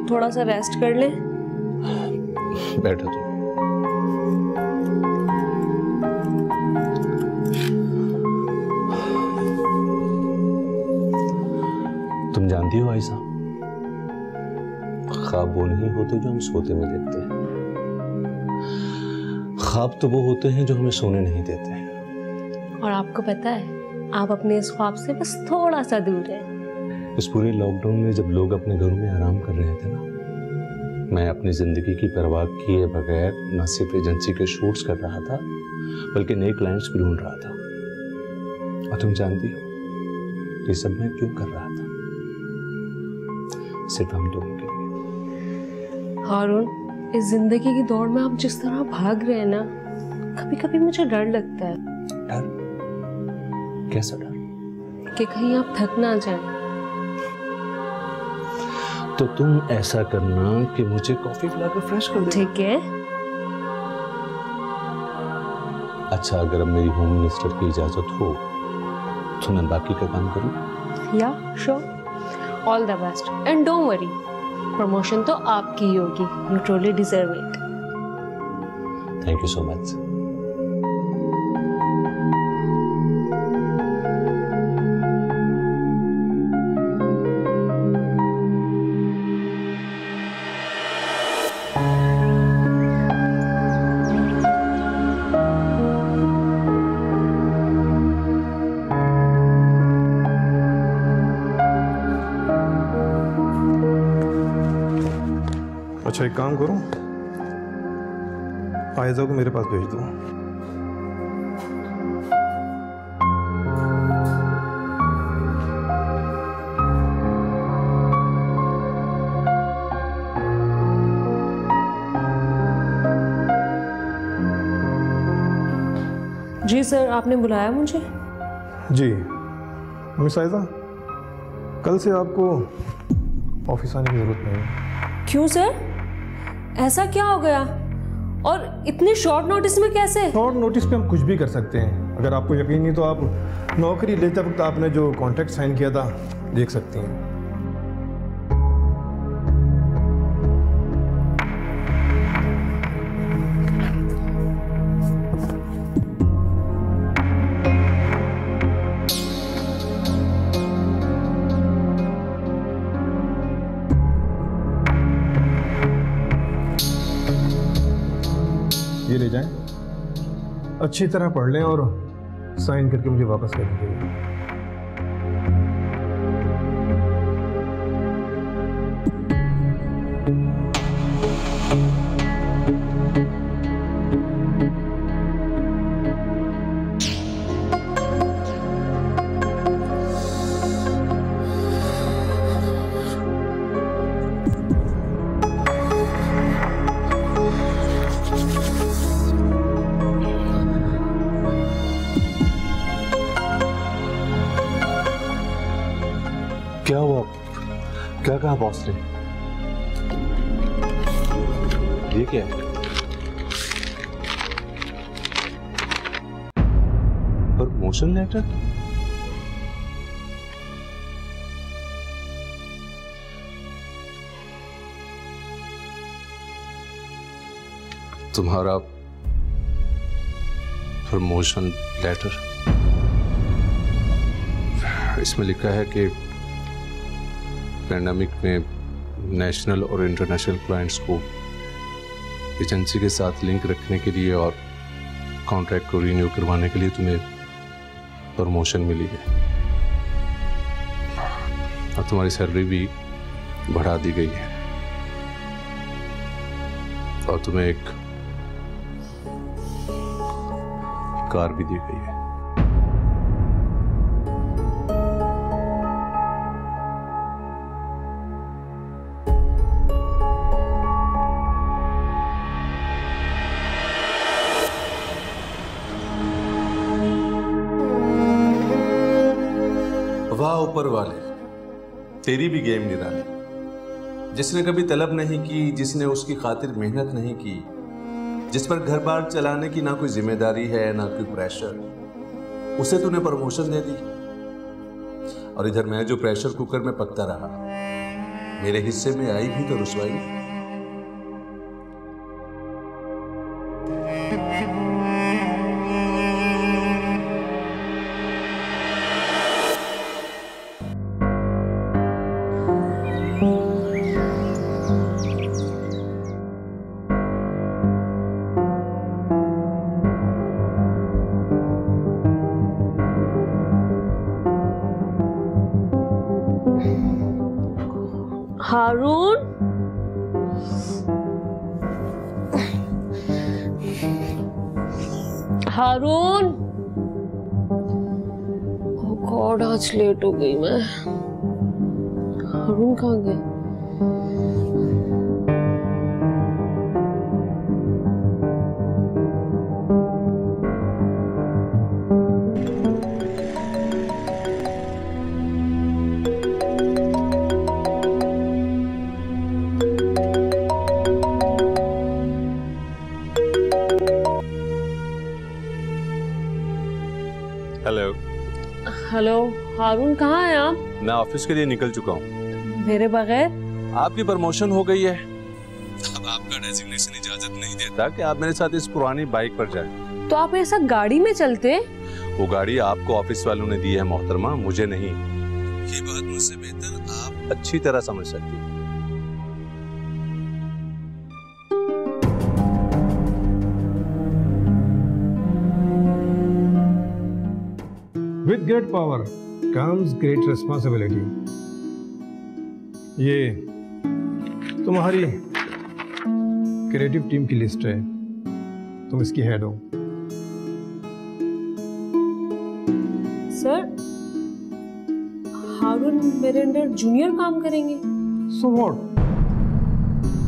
थोड़ा सा रेस्ट कर लें। बैठो तुम जानती हो आयशा, ख्वाब वो नहीं होते जो हम सोते में देखते हैं, ख्वाब तो वो होते हैं जो हमें सोने नहीं देते हैं। और आपको पता है, आप अपने इस ख्वाब से बस थोड़ा सा दूर हैं। इस पूरे लॉकडाउन में जब लोग अपने घरों में आराम कर रहे थे ना, मैं अपनी जिंदगी की परवाह किए बगैर न सिर्फ एजेंसी के शूट्स कर रहा था, बल्कि नए क्लाइंट्स भी ढूंढ रहा था। और तुम जानती हो ये सब मैं क्यों कर रहा था? सिर्फ हम दोनों के लिए। हारून, इस जिंदगी की दौड़ में आप जिस तरह भाग रहे हैं ना, कभी कभी मुझे डर लगता है। डर? कैसा डर? कि कहीं आप थक ना जाएं। तो तुम ऐसा करना कि मुझे कॉफी पिलाकर फ्रेश कर दे। ठीक है। अच्छा, अगर अब मेरी होम मिनिस्टर की इजाजत हो तो मैं बाकी का काम करूं? या sure, all the best and don't worry, promotion तो आपकी ही होगी। You truly deserve it. Thank you so much. अच्छा, एक काम करूं, आयजा को मेरे पास भेज दो। जी सर, आपने बुलाया मुझे? जी मिस आयजा, कल से आपको ऑफिस आने की जरूरत नहीं है। क्यों सर, ऐसा क्या हो गया? और इतने शॉर्ट नोटिस में कैसे? शॉर्ट नोटिस पे हम कुछ भी कर सकते हैं। अगर आपको यकीन नहीं तो आप नौकरी लेते वक्त आपने जो कॉन्ट्रैक्ट साइन किया था देख सकती हैं। ये ले जाएं, अच्छी तरह पढ़ लें और साइन करके मुझे वापस कर दीजिएगा। क्या हुआ? क्या कहा बॉस ने? ये क्या है? Promotion letter? तुम्हारा प्रमोशन लेटर? इसमें लिखा है कि पैंडेमिक में नेशनल और इंटरनेशनल क्लाइंट्स को एजेंसी के साथ लिंक रखने के लिए और कॉन्ट्रैक्ट को रिन्यू करवाने के लिए तुम्हें प्रमोशन मिली है और तुम्हारी सैलरी भी बढ़ा दी गई है और तुम्हें एक कार भी दी गई है। वाह ऊपर वाले, तेरी भी गेम निराली। जिसने कभी तलब नहीं की, जिसने उसकी खातिर मेहनत नहीं की, जिस पर घर बार चलाने की ना कोई जिम्मेदारी है ना कोई प्रेशर, उसे तूने प्रमोशन दे दी। और इधर मैं जो प्रेशर कुकर में पकता रहा, मेरे हिस्से में आई भी तो रुसवाई। हारून, हारून, ओह गॉड आज लेट हो गई मैं। हारून कहाँ गए? हेलो। हेलो हारून, कहाँ हैं आप? मैं ऑफिस के लिए निकल चुका हूँ। मेरे बगैर? आपकी प्रमोशन हो गई है। अब आपका डेजिग्नेशन इजाजत नहीं देता कि आप मेरे साथ इस पुरानी बाइक पर जाएं। तो आप मेरे साथ गाड़ी में चलते? वो गाड़ी आपको ऑफिस वालों ने दी है मोहतरमा, मुझे नहीं। ये बात मुझसे बेहतर आप अच्छी तरह समझ सकती हैं। With great power comes great responsibility. ये तुम्हारी क्रिएटिव टीम की लिस्ट है, तुम इसकी हेड हो। सर, हारून मेरे अंडर जूनियर काम करेंगे। So what?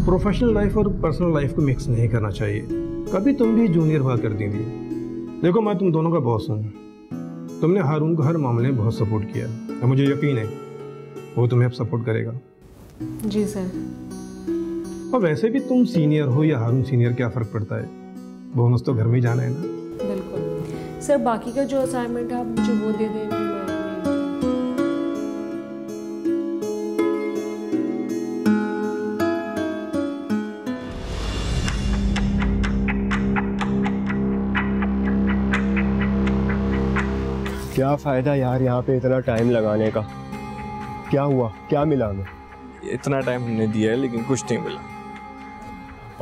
प्रोफेशनल लाइफ और पर्सनल लाइफ को मिक्स नहीं करना चाहिए। कभी तुम भी जूनियर हुआ कर देंगी। देखो, मैं तुम दोनों का बॉस हूँ। तुमने हारून को हर मामले में बहुत सपोर्ट किया और मुझे यकीन है वो तुम्हें अब सपोर्ट करेगा। जी सर। और वैसे भी तुम सीनियर हो या हारून सीनियर, क्या फ़र्क पड़ता है? बोनस तो घर में ही जाना है ना। बिल्कुल सर, बाकी का जो असाइनमेंट है आप मुझे वो दे दें। क्या फ़ायदा यार यहाँ पे इतना टाइम लगाने का? क्या हुआ, क्या मिला हमें? इतना टाइम हमने दिया है लेकिन कुछ नहीं मिला।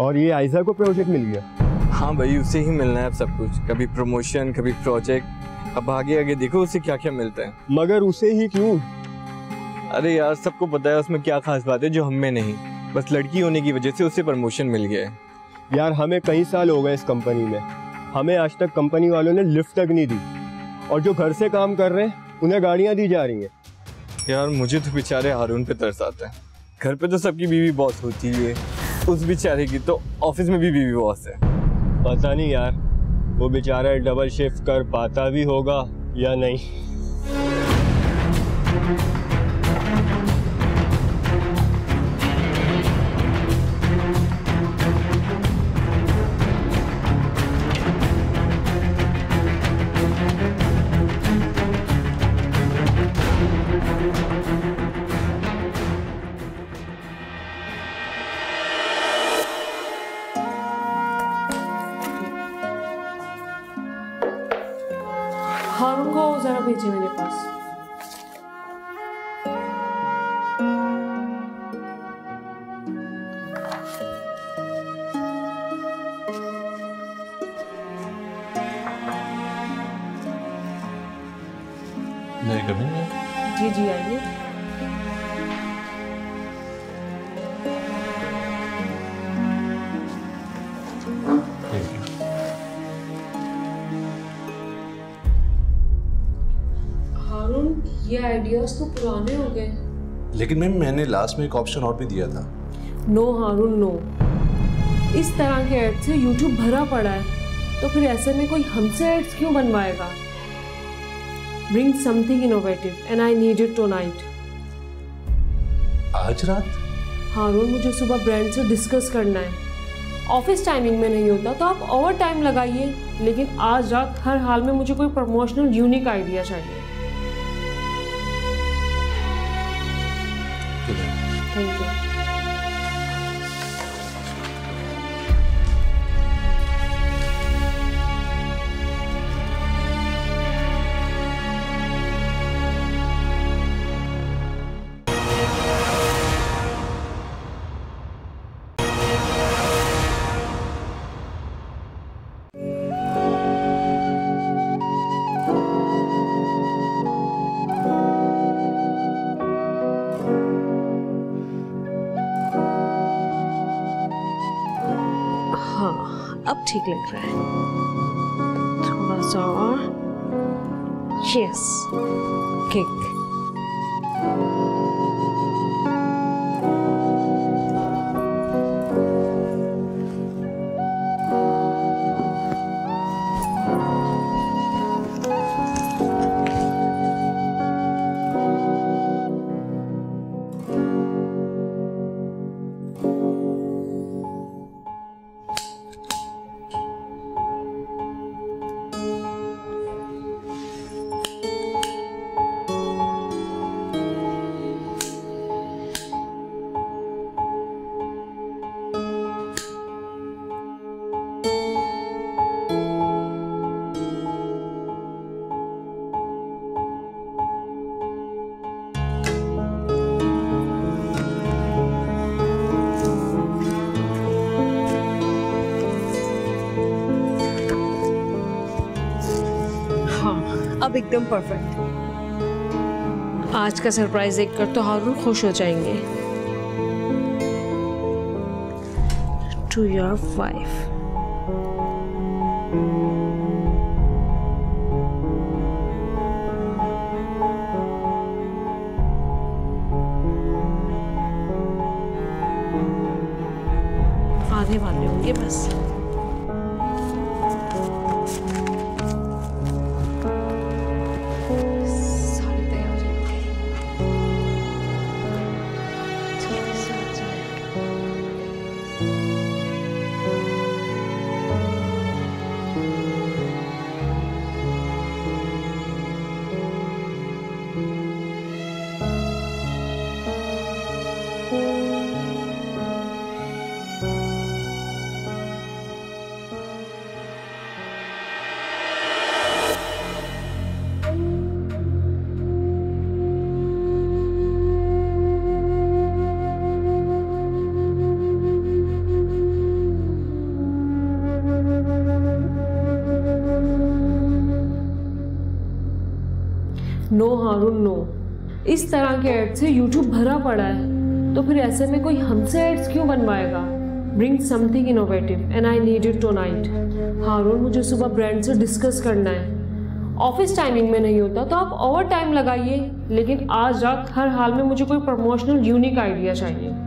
और ये आयजा को प्रोजेक्ट मिल गया? हाँ भाई, उसे ही मिलना है अब सब कुछ। कभी प्रमोशन, कभी प्रोजेक्ट। अब आगे आगे देखो उसे क्या क्या मिलता है। मगर उसे ही क्यों? अरे यार, सबको पता है उसमें क्या खास बात है जो हमें नहीं। बस लड़की होने की वजह से उसे प्रमोशन मिल गया है। यार हमें कई साल हो गए इस कंपनी में, हमें आज तक कंपनी वालों ने लिफ्ट तक नहीं दी, और जो घर से काम कर रहे हैं उन्हें गाड़ियाँ दी जा रही हैं। यार मुझे तो बेचारे हारून पे तरस आता है। घर पे तो सबकी बीवी बॉस होती है, उस बेचारे की तो ऑफिस में भी बीवी बॉस है। पता नहीं यार वो बेचारा डबल शिफ्ट कर पाता भी होगा या नहीं। हारून को जरा भेजिए मेरे पास। नहीं कभी जी जी आइए। हारून, ये आइडियाज तो पुराने हो गए। लेकिन मैम, मैंने लास्ट में एक ऑप्शन और भी दिया था। नो हारून नो, इस तरह के एड से यूट्यूब भरा पड़ा है, तो फिर ऐसे में कोई हमसे एड्स क्यों बनवाएगा? Bring something innovative and I need it tonight. आज रात? हारून, मुझे सुबह ब्रांड से डिस्कस करना है। ऑफिस टाइमिंग में नहीं होता तो आप ओवर टाइम लगाइए, लेकिन आज रात हर हाल में मुझे कोई प्रमोशनल यूनिक आइडिया चाहिए। Thank you. हाँ, अब ठीक लग रहा है। थोड़ा सा और। Yes, kick. अब एकदम परफेक्ट। आज का सरप्राइज देखकर तो हारून खुश हो जाएंगे। To your wife. आने वाले होंगे बस। नो हारून नो, इस तरह के एड से यूट्यूब भरा पड़ा है, तो फिर ऐसे में कोई हमसे एड्स क्यों बनवाएगा? Bring something innovative and I need it tonight. Haroon, मुझे सुबह ब्रांड से डिस्कस करना है। ऑफिस टाइमिंग में नहीं होता तो आप ओवर टाइम लगाइए, लेकिन आज रात हर हाल में मुझे कोई प्रमोशनल यूनिक आइडिया चाहिए।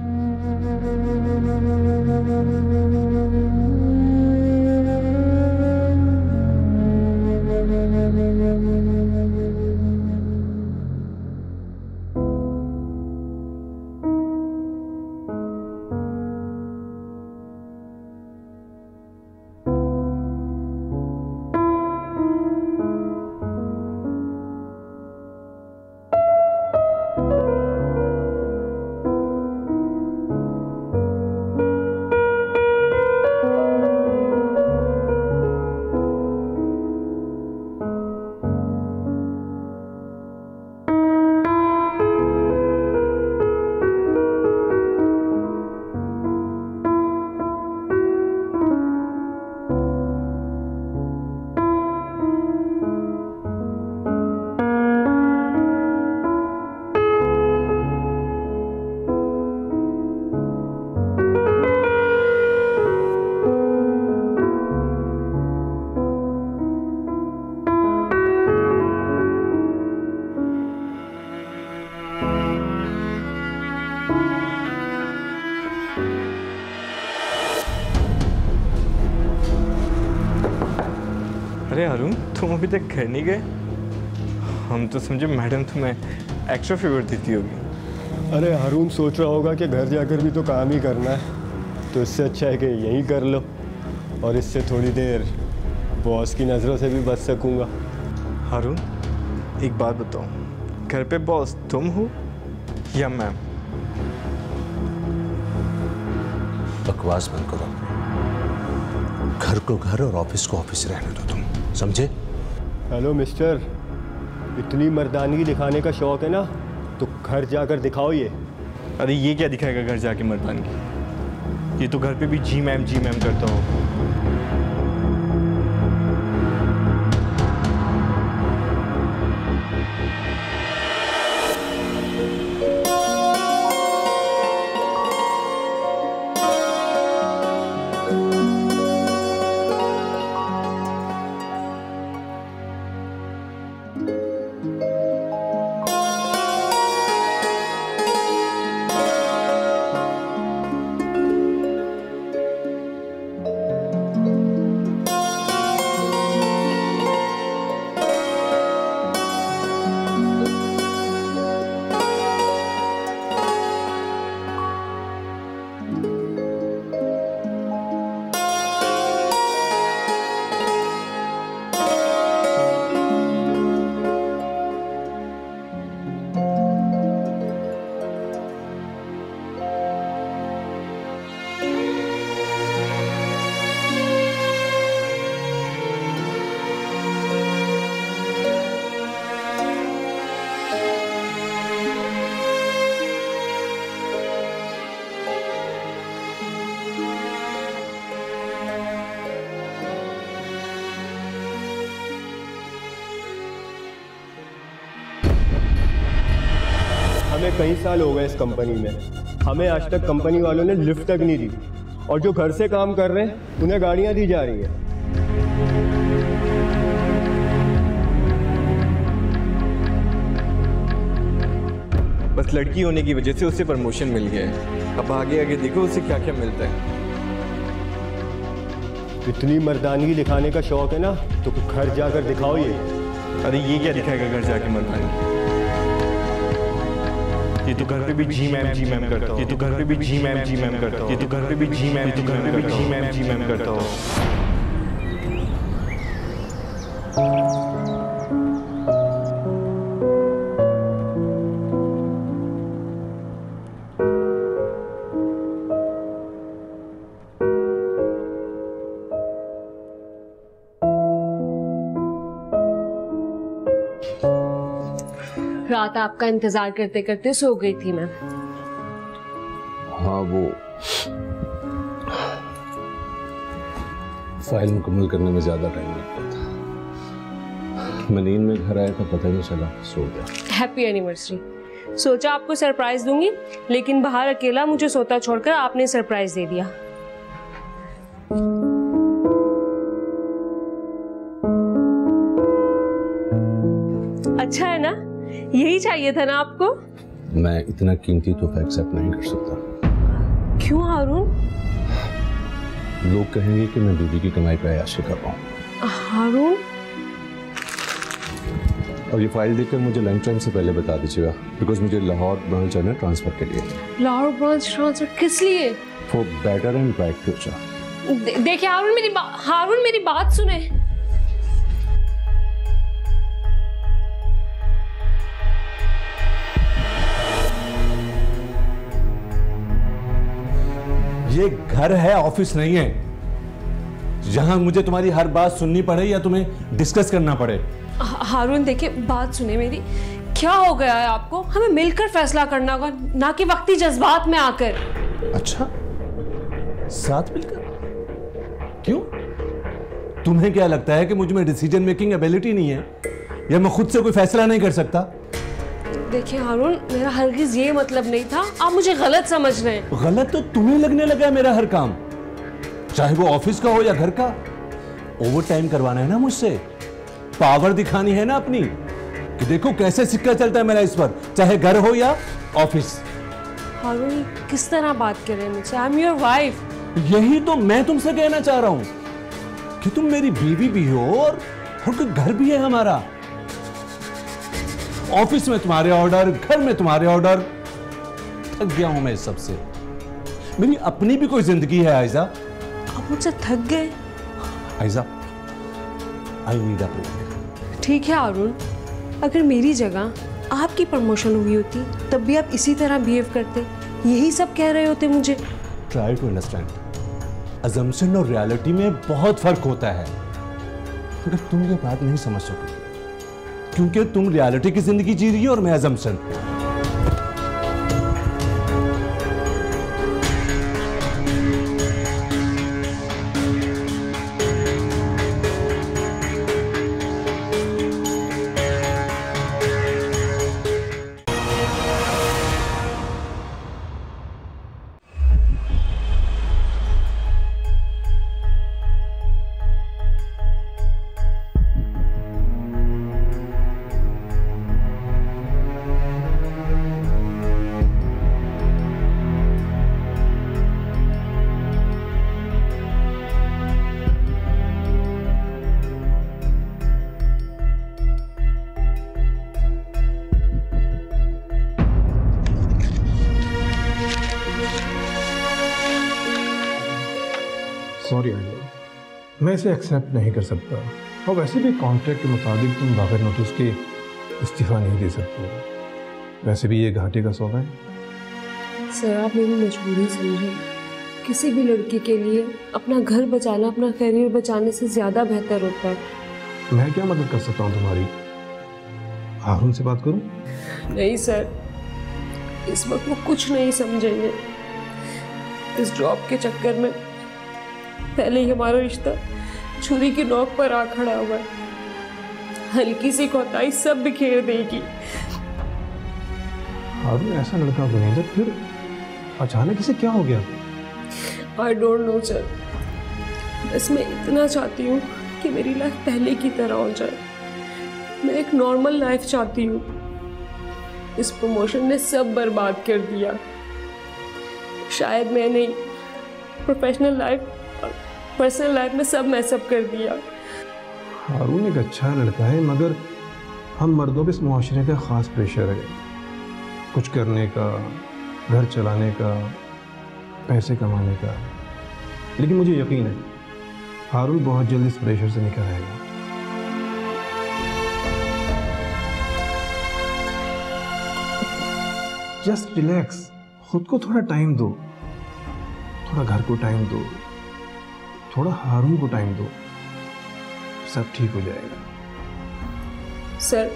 अरे हारून, तुम अभी तक घर नहीं गए? हम तो समझे मैडम तुम्हें एक्स्ट्रा फेवर देती होगी। अरे हारून सोच रहा होगा कि घर जाकर भी तो काम ही करना है, तो इससे अच्छा है कि यहीं कर लो, और इससे थोड़ी देर बॉस की नज़रों से भी बच सकूंगा। हारून, एक बात बताओ, घर पे बॉस तुम हो या मैम? बकवास बंद करो। घर को घर और ऑफिस को ऑफिस रहने दो, तुम समझे? हेलो मिस्टर, इतनी मर्दानगी दिखाने का शौक है ना, तो घर जाकर दिखाओ ये। अरे ये क्या दिखाएगा घर जाके मर्दानगी? ये तो घर पे भी जी मैम करता हो। हमें कई साल हो गए इस कंपनी में, हमें आज तक कंपनी वालों ने लिफ्ट तक नहीं दी, और जो घर से काम कर रहे हैं उन्हें गाड़ियां दी जा रही हैं। बस लड़की होने की वजह से उसे प्रमोशन मिल गया है, अब आगे आगे देखो उसे क्या क्या मिलता है। इतनी मर्दानगी दिखाने का शौक है ना, तो घर जाकर दिखाओ ये। अरे ये क्या दिखाएगा घर जाके मर्दानगी? ये तो घर पे भी जी मैम करता हूँ, ये तो घर पे भी जी मैम करता हूँ, ये तो घर पे भी जी मैम जी मैम करता हूँ। रात आपका इंतजार करते करते सो गई थी मैं। हाँ, वो फाइल मुकम्मल करने में ज्यादा टाइम लग गया था। मैं नींद में घर आया था, पता ही नहीं चला, सो गया। Happy anniversary. सोचा आपको सरप्राइज दूंगी, लेकिन बाहर अकेला मुझे सोता छोड़कर आपने सरप्राइज दे दिया। अच्छा है ना, यही चाहिए था ना आपको? मैं इतना कीमती तोहफा एक्सेप्ट नहीं कर सकता। क्यों हारून? लोग कहेंगे कि मैं बीवी की कमाई पे अय्याशी कर रहा हूँ। हारून, और ये फाइल देखकर मुझे लंच टाइम से पहले बता दीजिएगा, बिकॉज मुझे लाहौर ब्रांच जाना है ट्रांसफर के लिए। लाहौर ब्रांच ट्रांसफर किस लिए? For better and bright future. देखिए हारून मेरी बात सुने। ये घर है, ऑफिस नहीं है जहां मुझे तुम्हारी हर बात सुननी पड़े या तुम्हें डिस्कस करना पड़े। हारून देखिए, बात सुने मेरी। क्या हो गया है आपको? हमें मिलकर फैसला करना होगा, ना कि वक्ती जज्बात में आकर। अच्छा, साथ मिलकर? क्यों? तुम्हें क्या लगता है कि मुझ में डिसीजन मेकिंग एबिलिटी नहीं है, या मैं खुद से कोई फैसला नहीं कर सकता? देखिए हारून, मेरा हरगिज ये मतलब नहीं था, आप मुझे गलत समझ रहे हैं। गलत तो तुम्हें लगने लगा है मेरा हर काम, चाहे वो ऑफिस का हो या घर का। ओवर टाइम करवाना है ना मुझसे, पावर दिखानी है ना अपनी, कि देखो कैसे सिक्का चलता है मेरा इस पर, चाहे घर हो या ऑफिस। हारून, किस तरह बात कर रहे हैं मुझसे? I am your wife. यही तो मैं तुमसे कहना चाह रहा हूं कि तुम मेरी बीवी भी हो और कोई घर भी है हमारा। ऑफिस में तुम्हारे ऑर्डर, घर में तुम्हारे ऑर्डर, थक गया हूं मैं इस सबसे। मेरी अपनी भी कोई जिंदगी है आयजा। आप मुझसे थक गए? Aiza, I need a break. ठीक है हारून, अगर मेरी जगह आपकी प्रमोशन हुई होती तब भी आप इसी तरह बिहेव करते, यही सब कह रहे होते मुझे। ट्राई टू अंडरस्टैंड, अजम्पशन और रियलिटी में बहुत फर्क होता है। अगर तुम ये बात नहीं समझ सकोगे, क्योंकि तुम रियलिटी की जिंदगी जी रही हो और मैं अजम्पशन। सॉरी आइजा, मैं इसे एक्सेप्ट नहीं कर सकता, और वैसे भी कॉन्ट्रैक्ट के मुताबिक तुम बगैर नोटिस के इस्तीफा नहीं दे सकते। वैसे भी ये घाटे का सौदा है। सर, आप मेरी मजबूरी समझें। किसी भी लड़की के लिए अपना घर बचाना अपना करियर बचाने से ज़्यादा बेहतर होता है। मैं क्या मदद कर सकता हूँ तुम्हारी? हारून से बात करूँ? नहीं सर, इस वक्त वो कुछ नहीं समझेंगे। इस जॉब के चक्कर में पहले ही हमारा रिश्ता छुरी की नोक पर आ खड़ा हुआ है। हल्की सी कोताही सब बिखेर देगी। हारून ऐसा लड़का गुनींदर, फिर अचानक इसे क्या हो गया? आई डोंट नो सर, बस मैं इतना चाहती हूँ कि मेरी लाइफ पहले की तरह हो जाए। मैं एक नॉर्मल लाइफ चाहती हूँ। इस प्रमोशन ने सब बर्बाद कर दिया। शायद मैंने प्रोफेशनल लाइफ और पर्सनल लाइफ में सब मैसअप कर दिया। हारून एक अच्छा लड़का है, मगर हम मर्दों के इस मुआशरे का ख़ास प्रेशर है, कुछ करने का, घर चलाने का, पैसे कमाने का। लेकिन मुझे यकीन है हारून बहुत जल्द इस प्रेशर से निकल आएगा। जस्ट रिलैक्स, खुद को थोड़ा टाइम दो, थोड़ा घर को टाइम दो, थोड़ा हारून को टाइम दो, सब ठीक हो जाएगा। सर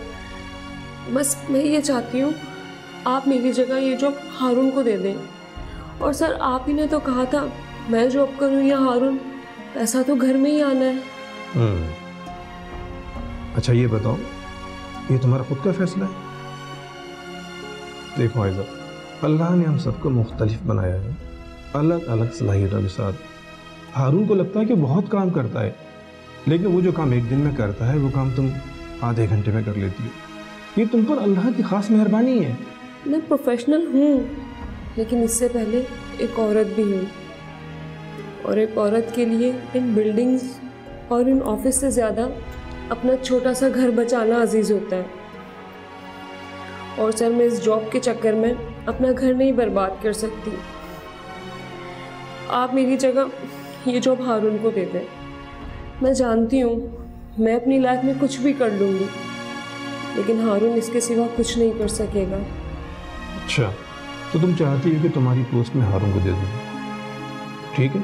बस मैं ये चाहती हूँ आप मेरी जगह ये जॉब हारून को दे दें। और सर आप ही ने तो कहा था मैं जॉब करूँ या हारून, पैसा तो घर में ही आना है। अच्छा ये बताओ, ये तुम्हारा खुद का फैसला है? देखो आयज़ा, अल्लाह ने हम सबको मुख्तलिफ बनाया है, अलग अलग सलाहियतों के साथ। हारून को लगता है कि बहुत काम करता है, लेकिन वो जो काम एक दिन में करता है वो काम तुम आधे घंटे में कर लेती हो। ये तुम पर अल्लाह की ख़ास मेहरबानी है। मैं प्रोफेशनल हूँ, लेकिन इससे पहले एक औरत भी हूँ, और एक औरत के लिए इन बिल्डिंग्स और इन ऑफिस से ज़्यादा अपना छोटा सा घर बचाना अजीज़ होता है। और सर मैं इस जॉब के चक्कर में अपना घर नहीं बर्बाद कर सकती। आप मेरी जगह ये जॉब हारून को दे दें। मैं जानती हूँ मैं अपनी लाइफ में कुछ भी कर लूँगी, लेकिन हारून इसके सिवा कुछ नहीं कर सकेगा। अच्छा, तो तुम चाहती हो कि तुम्हारी पोस्ट में हारून को दे दूँ? ठीक है,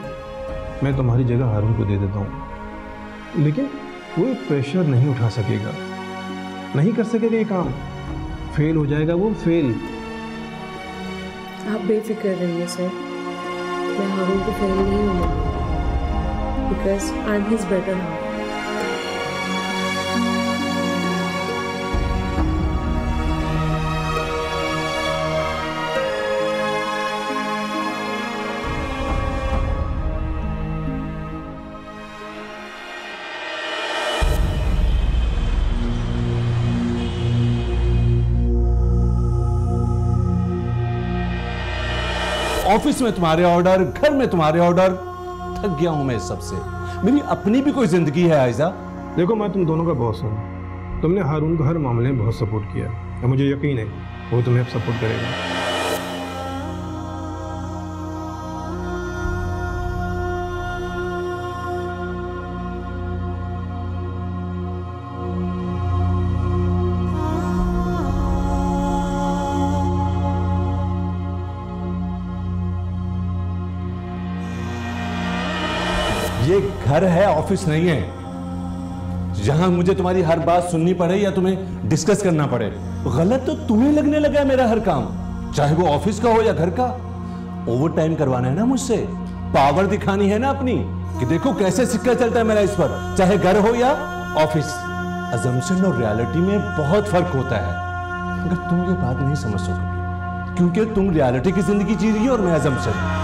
मैं तुम्हारी जगह हारून को दे देता हूँ, लेकिन वो प्रेशर नहीं उठा सकेगा, नहीं कर सकेगा ये काम, फेल हो जाएगा वो, फेल। आप बेफिक्र रहिए सर, मैं हारून को फेल नहीं होने दूंगी, because I am his better half. Office में तुम्हारे ऑर्डर, घर में तुम्हारे ऑर्डर, थक गया हूं मैं इस सबसे। मेरी अपनी भी कोई जिंदगी है आयजा। देखो मैं तुम दोनों का बॉस हूँ, तुमने हारून को हर मामले में बहुत सपोर्ट किया और मुझे यकीन है वो तुम्हें अब सपोर्ट करेगा। ये घर है, ऑफिस नहीं है जहां मुझे तुम्हारी हर बात सुननी पड़े या तुम्हें डिस्कस करना पड़े। गलत तो तुम्हें लगने लगा है मेरा हर काम, चाहे वो ऑफिस का हो या घर का। ओवर टाइम करवाना है ना मुझसे, पावर दिखानी है ना अपनी, कि देखो कैसे सिक्का चलता है मेरा इस पर, चाहे घर हो या ऑफिस। अजम्पशन और रियलिटी में बहुत फर्क होता है, अगर तुम ये बात नहीं समझ सकोगे, क्योंकि तुम रियलिटी की जिंदगी जी रही हो और मैं अजम्पशन।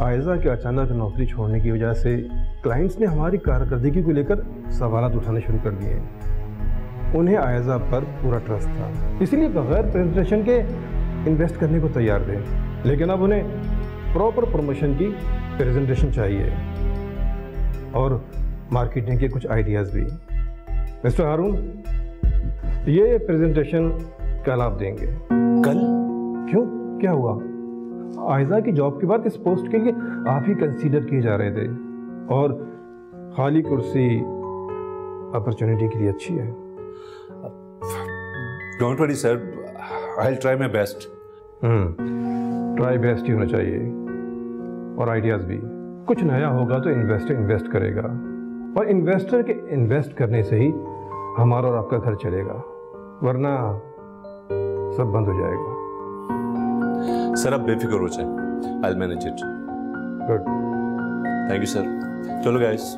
आयज़ा के अचानक नौकरी छोड़ने की वजह से क्लाइंट्स ने हमारी कारकर्दगी को लेकर सवालात उठाने शुरू कर दिए हैं। उन्हें आयज़ा पर पूरा ट्रस्ट था, इसीलिए बगैर प्रेजेंटेशन के इन्वेस्ट करने को तैयार थे। लेकिन अब उन्हें प्रॉपर प्रमोशन की प्रेजेंटेशन चाहिए और मार्केटिंग के कुछ आइडियाज़ भी। मिस्टर हारून, ये प्रेजेंटेशन कल आप देंगे। कल? क्यों, क्या हुआ? आयज़ा की जॉब के बाद इस पोस्ट के लिए आप ही कंसीडर किए जा रहे थे और खाली कुर्सी अपॉर्चुनिटी के लिए अच्छी है। Don't worry sir, I will try my best. Try best ही होना चाहिए, और आइडियाज़ भी। कुछ नया होगा तो इन्वेस्टर इन्वेस्ट करेगा, और इन्वेस्टर के इन्वेस्ट करने से ही हमारा और आपका घर चलेगा, वरना सब बंद हो जाएगा। सर आप बेफिक्र हो जाए, I will manage it. Good, thank you sir. चलो गाइस।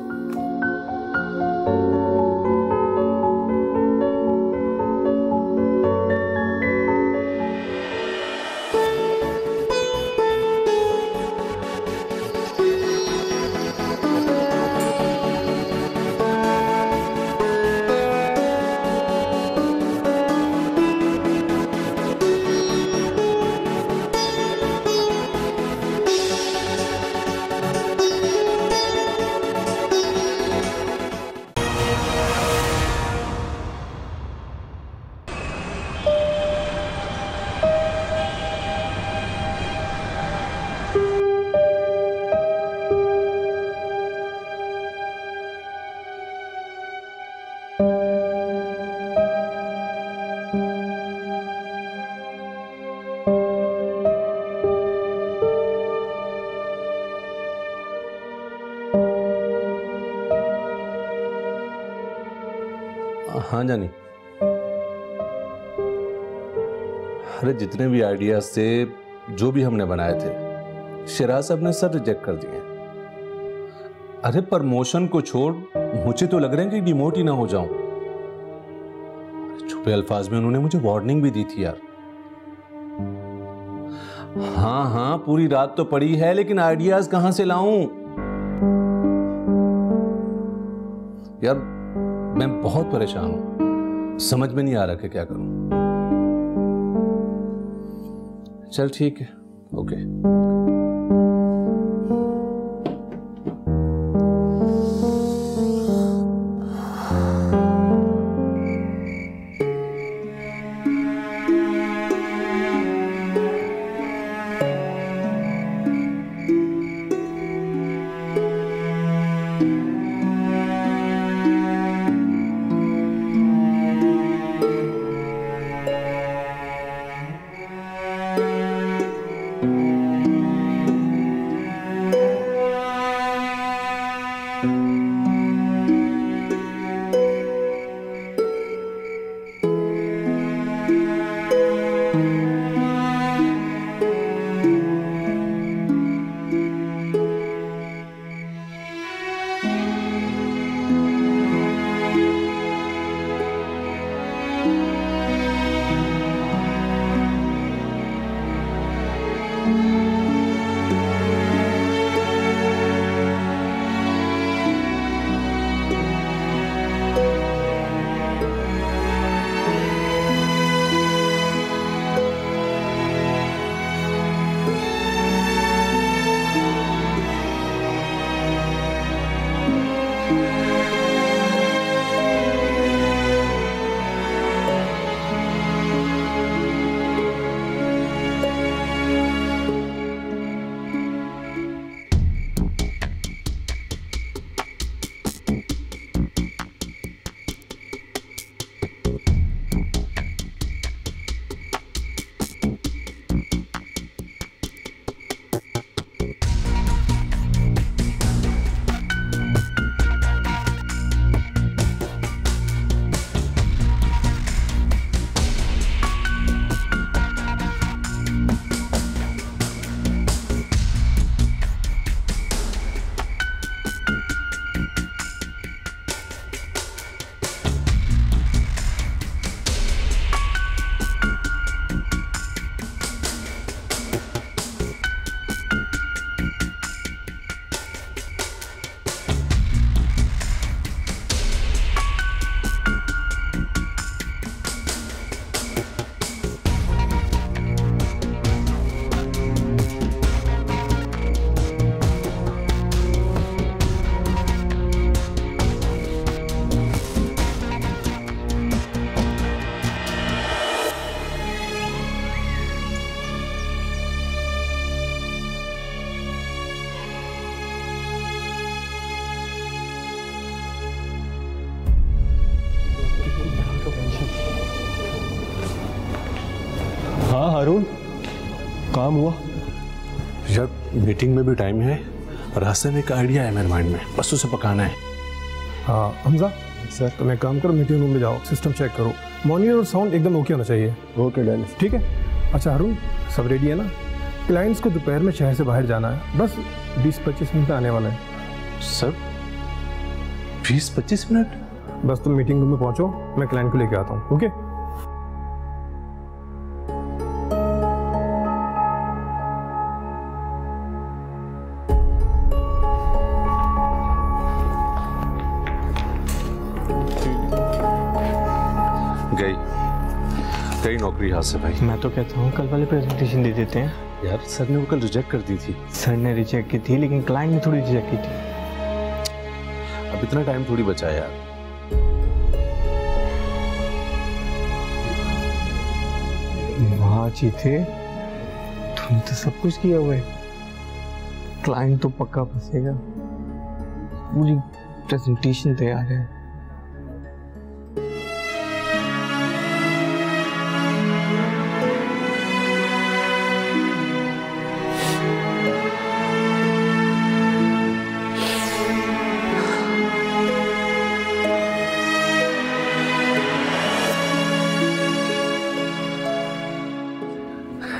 हाँ जानी, अरे जितने भी आइडियाज थे, जो भी हमने बनाए थे, शिराज साहब ने सब रिजेक्ट कर दिए। अरे प्रमोशन को छोड़, मुझे तो लग रहा है कि डिमोट ही ना हो जाऊं। छुपे अल्फाज में उन्होंने मुझे वार्निंग भी दी थी यार। हाँ हाँ, पूरी रात तो पड़ी है, लेकिन आइडियाज कहां से लाऊं यार। मैं बहुत परेशान हूं, समझ में नहीं आ रहा कि क्या करूं। चल ठीक है, ओके। हारून, काम हुआ? यार मीटिंग में भी टाइम है, रास्ते में एक आइडिया है मेरे माइंड में, बस उसे पकाना है। हाँ हमजा सर, तुम एक काम करो, मीटिंग रूम में जाओ, सिस्टम चेक करो, मॉनिटर और साउंड एकदम ओके होना चाहिए। Okay done. ठीक है। अच्छा अरुण, सब रेडी है ना? क्लाइंट्स को दोपहर में शहर से बाहर जाना है, बस 20-25 मिनट में आने वाला है। Sir 20-25 minute? बस तुम मीटिंग रूम में पहुंचो, मैं क्लाइंट को लेके आता हूँ। ओके? गई नौकरी हाथ से भाई। मैं तो कहता हूँ कल वाले प्रेजेंटेशन दे देते हैं। यार सर ने वो कल रिजेक्ट कर दी थी। सर ने रिजेक्ट की थी लेकिन क्लाइंट ने थोड़ी रिजेक्ट की थी। अब इतना टाइम थोड़ी बचा यार। वाह चीते, तुम तो सब कुछ किया हुआ है। क्लाइंट तो पक्का फंसेगा। पूरी प्रेजेंटेशन तैयार है।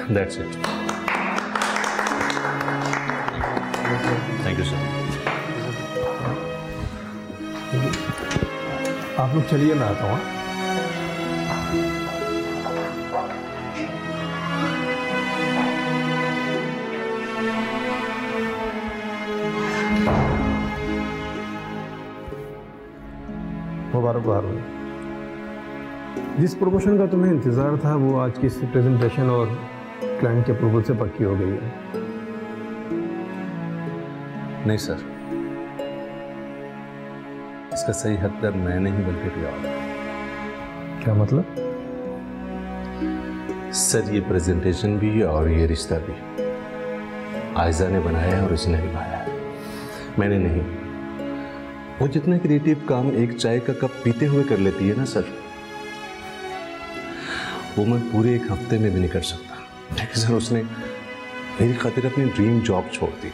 That's it. Thank you, sir. आप लोग चलिए, मैं आता हूँ। मुबारकबाद। जिस प्रमोशन का तुम्हें इंतज़ार था वो आज की इस प्रेजेंटेशन और क्लाइंट के अप्रूवल से पक्की हो गई है। नहीं सर, इसका सही हकदार मैं नहीं बल्कि रियाद। क्या मतलब? सर ये प्रेजेंटेशन भी और ये रिश्ता भी आयजा ने बनाया है और उसने निभाया है, मैंने नहीं। वो जितना क्रिएटिव काम एक चाय का कप पीते हुए कर लेती है ना सर, वो मैं पूरे एक हफ्ते में भी नहीं कर सकता। लेकिन सर उसने मेरी खातिर अपनी ड्रीम जॉब छोड़ दी।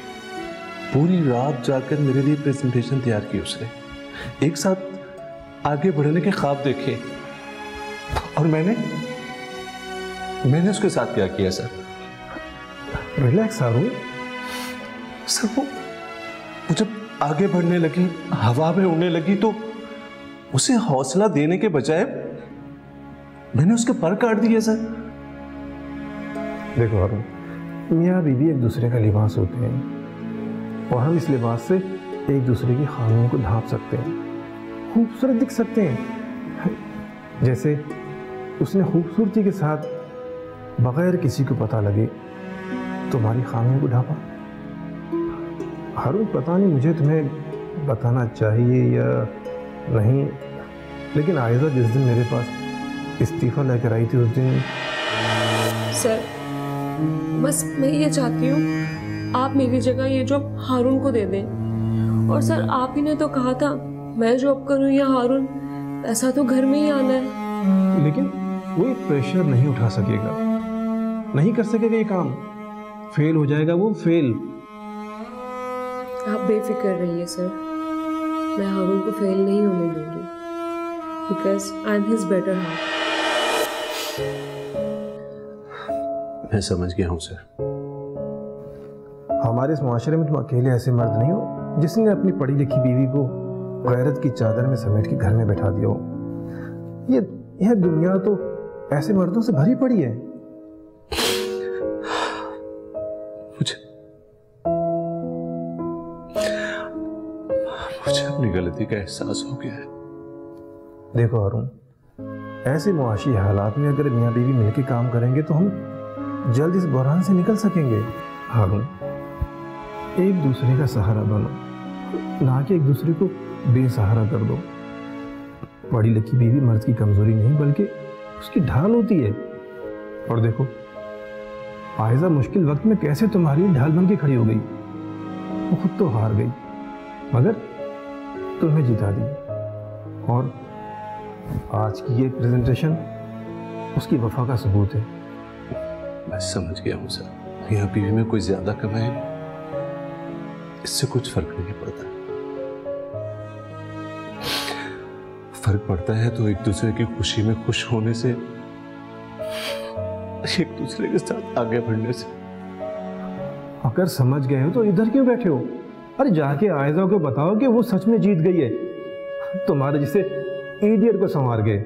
पूरी रात जाकर मेरे लिए प्रेजेंटेशन तैयार की उसने, एक साथ आगे बढ़ने के ख्वाब देखे। और मैंने उसके साथ क्या किया सर? रिलैक्स आरू। सर वो जब आगे बढ़ने लगी, हवा में उड़ने लगी, तो उसे हौसला देने के बजाय मैंने उसके पर काट दिए सर। देखो अरुण, मियाँ बीवी एक दूसरे का लिबास होते हैं और हम इस लिबास से एक दूसरे की खामियों को ढांप सकते हैं, खूबसूरत दिख सकते हैं। जैसे उसने खूबसूरती के साथ बगैर किसी को पता लगे तुम्हारी खामियों को ढांपा। अरुण पता नहीं मुझे तुम्हें बताना चाहिए या नहीं, लेकिन आयजा जिस दिन मेरे पास इस्तीफा लेकर आई थी उस दिन। सर बस मैं ये चाहती हूँ आप मेरी जगह ये जॉब हारून को दे दें। और सर आप ही ने तो कहा था मैं जॉब करूँ या हारून, ऐसा तो घर में ही आना है। लेकिन वो एक प्रेशर नहीं उठा सकेगा, नहीं कर सकेगा ये काम, फेल हो जाएगा वो, फेल। आप बेफिक्र रहिए सर, मैं हारून को फेल नहीं होने दूंगी, because I am his better half. मैं समझ गया हूँ सर। हमारे इस मुआशरे में तुम अकेले ऐसे मर्द नहीं हो जिसने अपनी पढ़ी लिखी बीवी को गैरत की चादर में समेट के घर में बैठा दिया हो। यह दुनिया तो ऐसे मर्दों से भरी पड़ी है। मुझे अपनी गलती का एहसास हो गया है। देखो अरुण, ऐसे मुआशी हालात में अगर मियाँ बीवी मिलकर काम करेंगे तो हम जल्द इस बहरान से निकल सकेंगे। हारून, एक दूसरे का सहारा बनो, ना कि एक दूसरे को बेसहारा कर दो। पढ़ी लिखी बीवी मर्द की कमजोरी नहीं बल्कि उसकी ढाल होती है। और देखो आयजा मुश्किल वक्त में कैसे तुम्हारी ढाल बन के खड़ी हो गई। वो खुद तो हार गई मगर तुम्हें जिता दी। और आज की ये प्रेजेंटेशन उसकी वफा का सबूत है। मैं समझ गया हूँ सर, मियाँ बीवी में कोई ज्यादा कमाए इससे कुछ फर्क नहीं पड़ता। फर्क पड़ता है तो एक दूसरे की खुशी में खुश होने से, एक दूसरे के साथ आगे बढ़ने से। अगर समझ गए हो तो इधर क्यों बैठे हो? अरे जाके आयजा को बताओ कि वो सच में जीत गई है, तुम्हारे जैसे इडियट को संवार गए।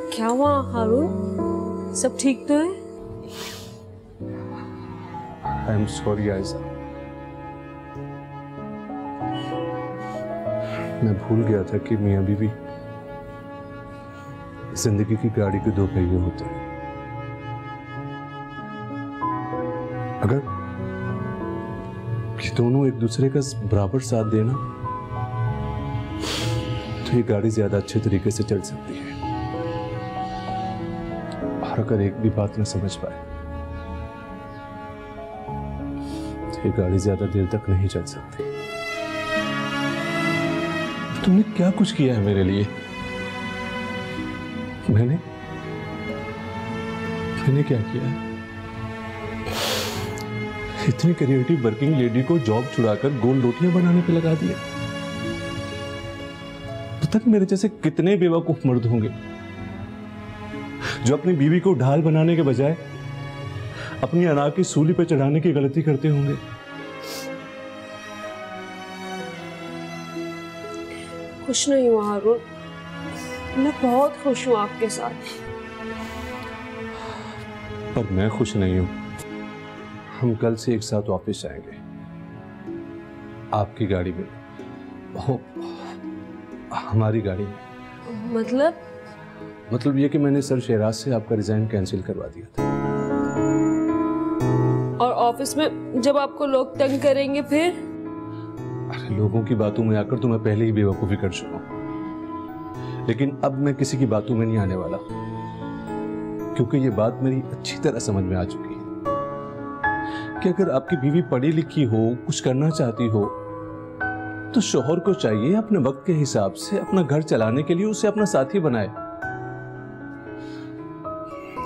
क्या हुआ हारून, सब ठीक तो है? आई एम सॉरी आयशा, मैं भूल गया था कि मियां बीवी जिंदगी की गाड़ी के दो पहिए होते हैं। अगर ये दोनों एक दूसरे का बराबर साथ देना तो ये गाड़ी ज्यादा अच्छे तरीके से चल सकती है। और अगर एक भी बात न समझ पाए तो ये गाड़ी ज्यादा देर तक नहीं चल सकती। तुमने क्या कुछ किया है मेरे लिए? मैंने क्या किया है? इतनी क्रिएटिव वर्किंग लेडी को जॉब छुड़ाकर गोल रोटियां बनाने पे लगा दिया। पता नहीं मेरे जैसे कितने बेवकूफ मर्द होंगे जो अपनी बीवी को ढाल बनाने के बजाय अपनी अनार की सूली पे चढ़ाने की गलती करते होंगे। खुश नहीं हुआ हारून, मैं बहुत खुश हूं आपके साथ। पर मैं खुश नहीं हूं। हम कल से एक साथ ऑफिस जाएंगे, आपकी गाड़ी में, हमारी गाड़ी में। मतलब ये कि मैंने सर शहराज से आपका रिजाइन कैंसिल करवा दिया था। और ऑफिस में जब आपको लोग तंग करेंगे फिर? अरे लोगों की बातों में आकर तो मैं पहले ही बेवकूफी कर चुका हूं, लेकिन अब मैं किसी की बातों में नहीं आने वाला, क्योंकि ये बात मेरी अच्छी तरह समझ में आ चुकी है कि अगर आपकी बीवी पढ़ी लिखी हो, कुछ करना चाहती हो, तो शौहर को चाहिए अपने वक्त के हिसाब से अपना घर चलाने के लिए उसे अपना साथी बनाए,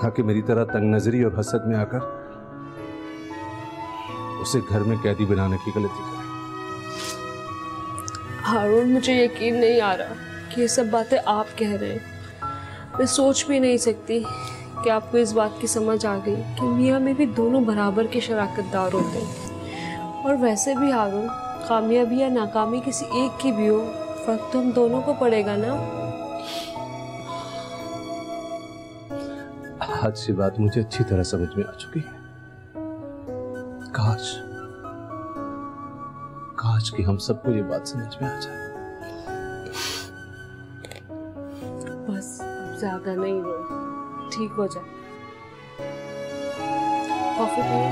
ताकि मेरी तरह तंग नजरी और हसद में आकर उसे घर में कैदी बनाने की गलती करे। हारून, मुझे यकीन नहीं आ रहा कि ये सब बातें आप कह रहे हैं। मैं सोच भी नहीं सकती कि आपको इस बात की समझ आ गई कि मियाँ में भी दोनों बराबर के शराकतदार होते हैं। और वैसे भी हारून, कामयाबी या नाकामी किसी एक की भी हो, फर्क तो हम दोनों को पड़ेगा ना। आज ये बात मुझे अच्छी तरह समझ में आ चुकी है। काश कि हम सबको ये बात समझ में आ जाए। बस अब ज्यादा नहीं रो, ठीक हो जाए। कॉफी पिए।